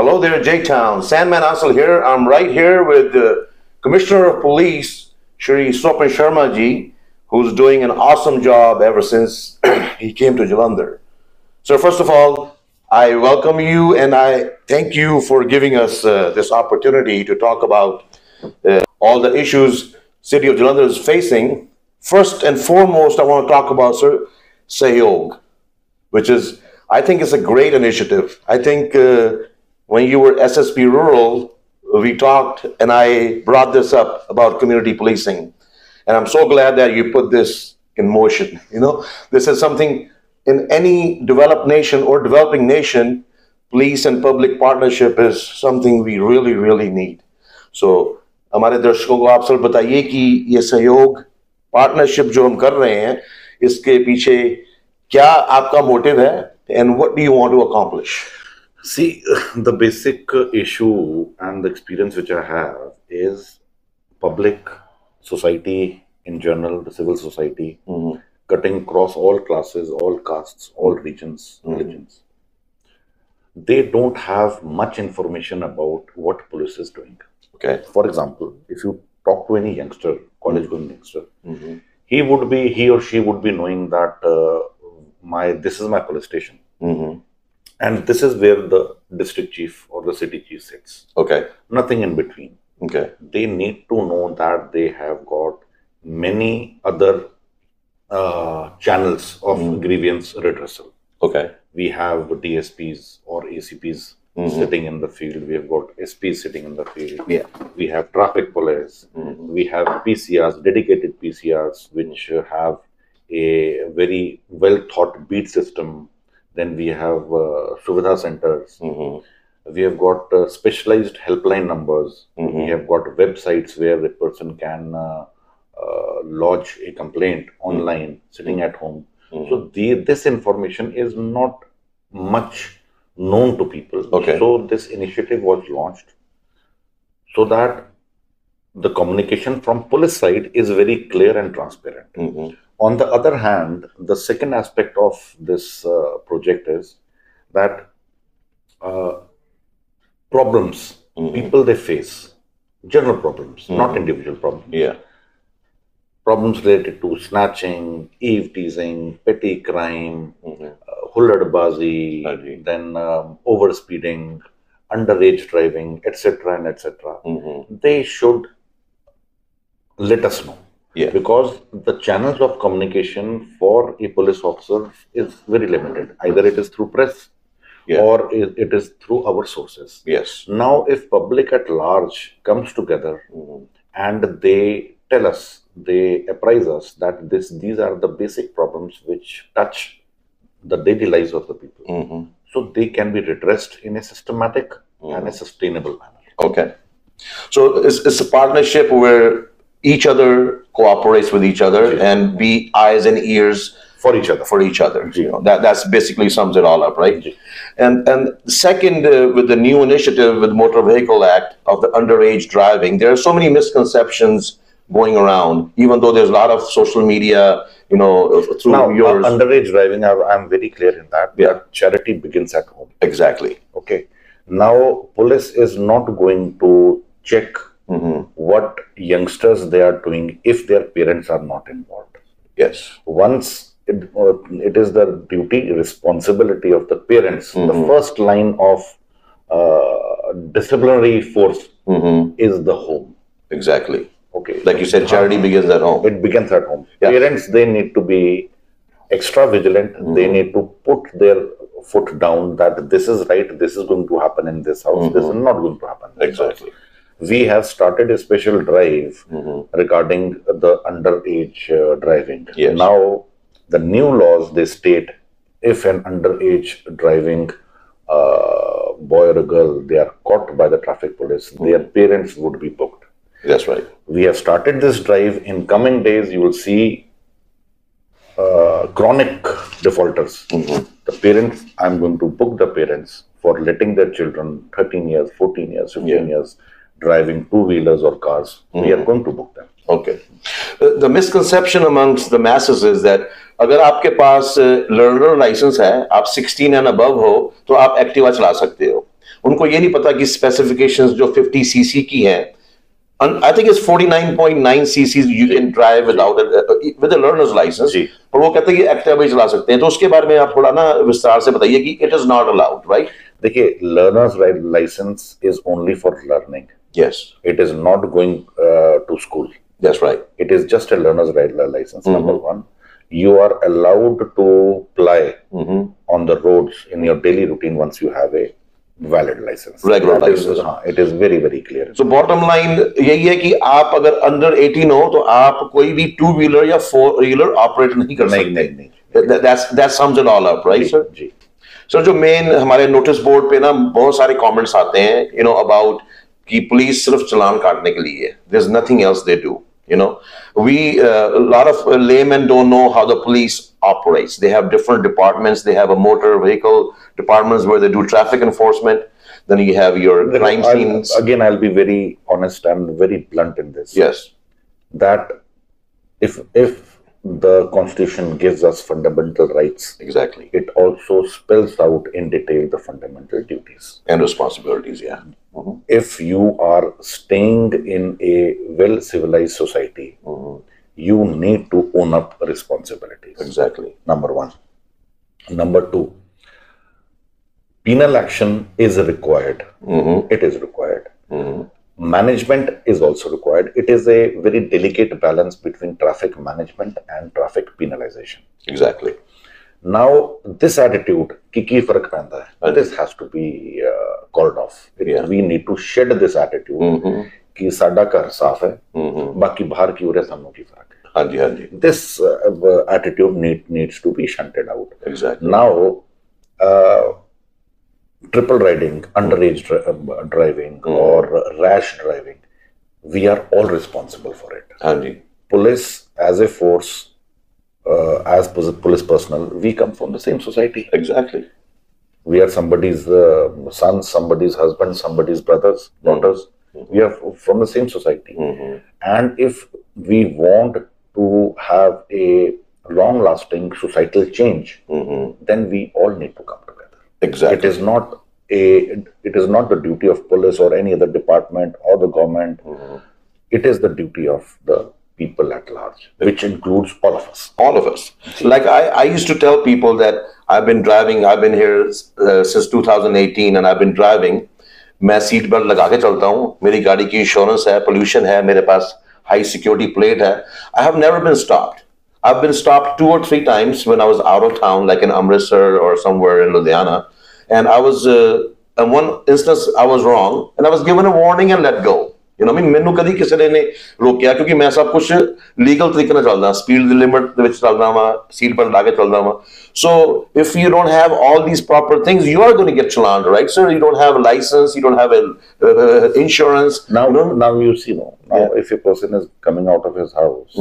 Hello there, J-Town. Sandman Asal here. I'm right here with the Commissioner of Police, Shri Swapan Sharma ji, who's doing an awesome job ever since he came to Jalandhar. So first of all, I welcome you and I thank you for giving us this opportunity to talk about all the issues City of Jalandhar is facing. First and foremost, I want to talk about Sahyog, which is, I think it's a great initiative. I think when you were SSP Rural, we talked and I brought this up about community policing. And I'm so glad that you put this in motion. You know, this is something in any developed nation or developing nation, police and public partnership is something we really, really need. So, हमारे दर्शकों को आप सब बताइए कि ये सहयोग partnership जो हम कर रहे हैं, इसके पीछे क्या आपका मोटिव है and what do you want to accomplish? See, the basic issue and the experience which I have is public, society in general, the civil society, cutting across all classes, all castes, all regions, religions. They don't have much information about what police is doing. Okay. For example, if you talk to any youngster, college-going youngster, he or she would be knowing that this is my police station. And this is where the district chief or the city chief sits. Okay. Nothing in between. Okay. They need to know that they have got many other channels of grievance redressal. Okay. We have DSPs or ACPs sitting in the field. We have got SPs sitting in the field. Yeah. We have traffic police. We have PCRs, dedicated PCRs, which have a very well thought beat system. Then we have Suvidha centers. We have got specialized helpline numbers. We have got websites where a person can lodge a complaint online, sitting at home. So this information is not much known to people. Okay. So this initiative was launched so that the communication from police side is very clear and transparent. On the other hand, the second aspect of this project is that problems people they face, general problems, not individual problems. Yeah. Problems related to snatching, eve teasing, petty crime, hulladbazi, then overspeeding, underage driving, etc. and etc. They should let us know. Yeah. Because the channels of communication for a police officer is very limited. Either it is through press or it is through our sources. Yes. Now, if public at large comes together and they tell us, they apprise us that these are the basic problems which touch the daily lives of the people. So they can be redressed in a systematic and a sustainable manner. Okay. So it's a partnership where each other cooperates with each other and be eyes and ears for each other. You know, that's basically sums it all up, right? And second, with the new initiative with Motor Vehicle Act of the underage driving, there are so many misconceptions going around, even though there's a lot of social media, you know, through now, yours. Underage driving, I'm very clear in that. That charity begins at home. Exactly. Okay. Now, police is not going to check what youngsters they are doing if their parents are not involved. Yes. Once it is the duty, responsibility of the parents. The first line of disciplinary force is the home. Exactly. Okay. Like you said, charity begins at home. It begins at home. Parents, they need to be extra vigilant. They need to put their foot down that this is right, this is going to happen in this house, this is not going to happen in this house. We have started a special drive regarding the underage driving. Yes. Now, the new laws, they state if an underage driving boy or a girl, they are caught by the traffic police, their parents would be booked. That's right. We have started this drive. In coming days, you will see chronic defaulters. The parents, I'm going to book the parents for letting their children 13 years, 14 years, 15 years driving two-wheelers or cars. We are going to book them. Okay. The misconception amongst the masses is that अगर आपके पास learner licence है, आप 16 and above हो, तो आप Activa चला सकते हो. उनको ये नहीं पता कि स्पेसिफिकेशंस जो 50 सीसी की हैं, I think it's 49.9 cc's you can drive without with a learner's license, पर वो कहते हैं कि एक्टिवा चला सकते हैं। तो उसके बारे में आप थोड़ा ना विस्तार से बताइए कि it is not allowed, right? देखिए, learner's license is only for learning. Yes. It is not going to school. That's right. It is just a learner's license, number one. You are allowed to ply on the roads in your daily routine once you have a valid license. Regular license. It is very, very clear. So bottom line यही है कि आप अगर under 18 हो तो आप कोई भी 2-wheeler या 4-wheeler ऑपरेट नहीं कर सकते। नहीं। That sums it all up, right, sir? Ji. Sir जो मेन हमारे नोटिस बोर्ड पे ना बहुत सारे कमेंट्स आते हैं अबाउट कि पुलिस सिर्फ चालान काटने के लिए है। There's nothing else they do. We a lot of laymen don't know how the police operates. They have different departments. They have a motor vehicle departments where they do traffic enforcement. Then you have your crime scenes. Again, I'll be very honest and very blunt in this. Yes. That if the Constitution gives us fundamental rights, exactly, it also spells out in detail the fundamental duties and responsibilities. Yeah. If you are staying in a well-civilized society, you need to own up responsibilities. Exactly. Number one. Number two, penal action is required. It is required. Management is also required. It is a very delicate balance between traffic management and traffic penalization. Exactly. Now, this attitude, ki farak penda hai, this has to be called off. We need to shed this attitude कि साडा घर साफ है, बाकी बाहर की उरे सानू की फर्क है। हाँ जी, हाँ जी। This attitude needs to be shunted out. Exactly. Now, triple riding, underage driving, or rash driving, we are all responsible for it. हाँ जी। Police as a force, as police personnel, we come from the same society. Exactly. We are somebody's sons, somebody's husbands, somebody's brothers, daughters. We are from the same society. And if we want to have a long-lasting societal change, then we all need to come together. Exactly. It is not the duty of police or any other department or the government. It is the duty of the people at large, which includes all of us. All of us. Like I used to tell people that I've been here since 2018 and I've been driving. मैं seat belt लगा के चलता हूँ, मेरी गाड़ी की insurance है, pollution है, मेरे पास हाई सिक्योरिटी प्लेट है. I have never been stopped. I've been stopped 2 or 3 times when I was out of town, like in Amritsar or somewhere in Ludhiana. And I was, in one instance, I was wrong and I was given a warning and let go. ਮੈਨੂੰ ਕਦੀ ਕਿਸੇ ਨੇ ਰੋਕਿਆ ਕਿਉਂਕਿ ਮੈਂ ਸਭ ਕੁਝ legal ਤਰੀਕੇ ਨਾਲ ਚੱਲਦਾ, ਸਪੀਡ ਦੀ ਲਿਮਿਟ ਦੇ ਵਿੱਚ ਚੱਲਦਾ ਵਾਂ, ਸੀਟ ਬੈਲਟ ਲਾ ਕੇ ਚੱਲਦਾ ਵਾਂ. So if you don't have all these proper things, you are going to get challaned, right, sir? You don't have a license, you don't have insurance. Now you see, if a person is coming out of his house,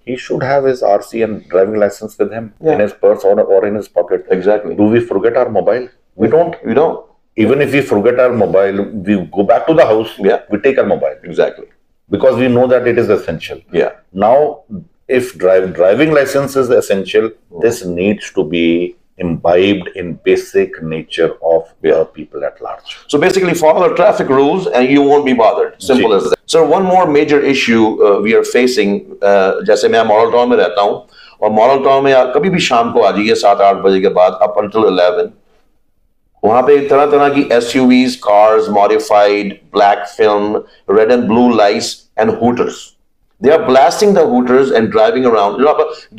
he should have his RC and driving license with him in his purse or in his pocket. Exactly. Do we forget our mobile? We don't. We don't. Even if we forget our mobile, we go back to the house, we take our mobile. Exactly. Because we know that it is essential. Yeah. Now, if driving license is essential, this needs to be imbibed in basic nature of the people at large. So basically follow the traffic rules and you won't be bothered. Simple as that. So one more major issue we are facing, जैसे मैं model town में रहता हूँ और model town में कभी भी शाम को आ जाइए 7-8 बजे के बाद up until 11, वहां पे तरह तरह की SUVs, cars, modified, black film, red and blue lights and hooters. They are blasting the hooters and driving around.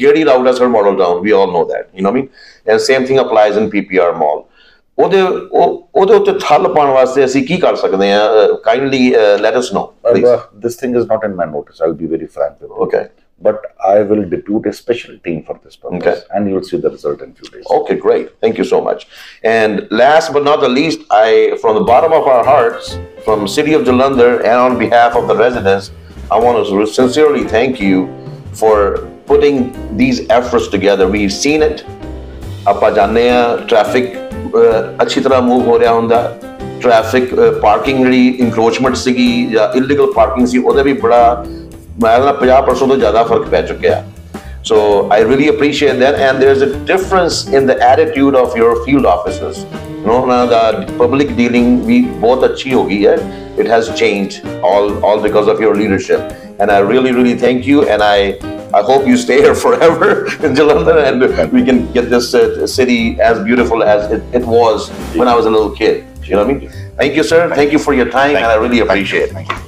Gedi Rauda sir model town, we all know that. You know what I mean? And same thing applies in PPR mall. ਉਹਦੇ ਉੱਤੇ ਠੱਲ ਪਾਉਣ ਵਾਸਤੇ ਅਸੀਂ ਕੀ ਕਰ ਸਕਦੇ ਹਾਂ? Kindly let us know, please. This thing is not in my notice. I'll be very frank with you. Okay. But I will depute a special team for this purpose, and you'll see the result in few days. Okay, great. Thank you so much. And last but not the least, from the bottom of our hearts, from City of Jalandhar and on behalf of the residents, I want to sincerely thank you for putting these efforts together. We've seen it. ਆਪਾਂ ਜਾਣਦੇ ਆ traffic ਅੱਛੀ ਤਰ੍ਹਾਂ move ਹੋ ਰਿਹਾ ਹੁੰਦਾ, traffic parking ਜਿਹੜੀ encroachment ਸੀਗੀ ਜਾਂ ਇਲੀਗਲ ਪਾਰਕਿੰਗ ਸੀ ਉਹਦੇ ਵੀ ਬੜਾ ਮੈਂ ਕਹਿੰਦਾ 50% ਤੋਂ ਜ਼ਿਆਦਾ ਫਰਕ ਪੈ ਚੁੱਕਿਆ. So I really appreciate that, and there's a difference in the attitude of your field officers. Now the public dealing we both achhi hogi hai. It has changed all because of your leadership, and I really thank you, and I hope you stay here forever in Jalandhar, and we can get this city as beautiful as it was when I was a little kid. You know what I mean? Thank you, sir. Thank you for your time, and I really appreciate it. Thank you.